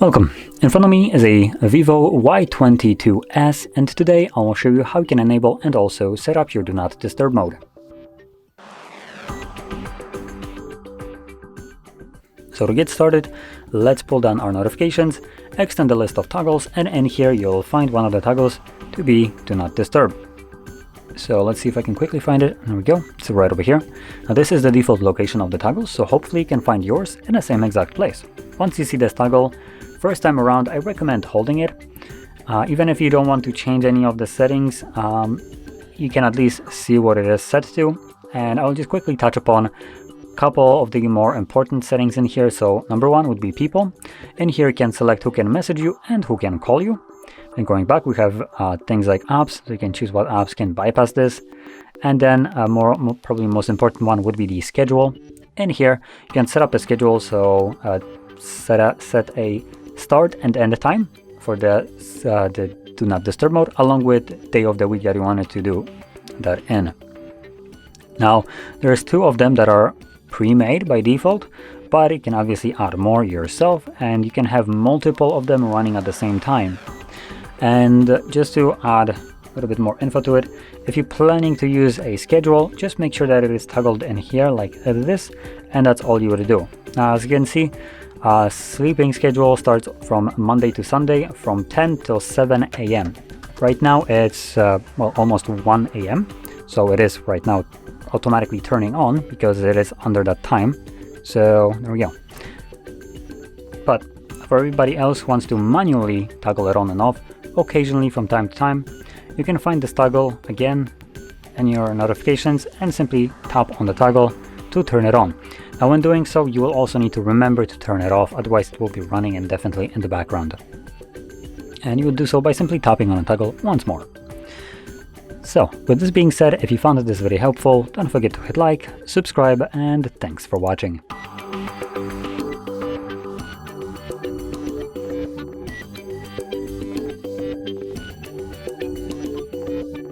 Welcome. In front of me is a VIVO Y22s, and today I will show you how you can enable and also set up your Do Not Disturb mode. So to get started, let's pull down our notifications, extend the list of toggles, and in here you'll find one of the toggles to be Do Not Disturb. So let's see if I can quickly find it. There we go. It's right over here. Now this is the default location of the toggles, so hopefully you can find yours in the same exact place. Once you see this toggle, first time around, I recommend holding it. Even if you don't want to change any of the settings, you can at least see what it is set to. And I'll just quickly touch upon a couple of the more important settings in here. So number one would be people. In here you can select who can message you and who can call you. And going back, we have things like apps, so you can choose what apps can bypass this. And then probably most important one would be the schedule. In here, you can set up a schedule, so set a start and end time for the Do Not Disturb mode, along with day of the week that you wanted to do that in. Now, there's two of them that are pre-made by default, but you can obviously add more yourself, and you can have multiple of them running at the same time. And just to add a little bit more info to it, if you're planning to use a schedule, just make sure that it is toggled in here like this, and that's all you would do. Now, as you can see, sleeping schedule starts from Monday to Sunday from 10 till 7 a.m. Right now it's well, almost 1 a.m. So it is right now automatically turning on because it is under that time. So there we go. But for everybody else who wants to manually toggle it on and off, occasionally from time to time, you can find this toggle again in your notifications and simply tap on the toggle to turn it on. Now when doing so, you will also need to remember to turn it off, otherwise it will be running indefinitely in the background. And you would do so by simply tapping on the toggle once more. So with this being said, if you found this video helpful, don't forget to hit like, subscribe, and thanks for watching.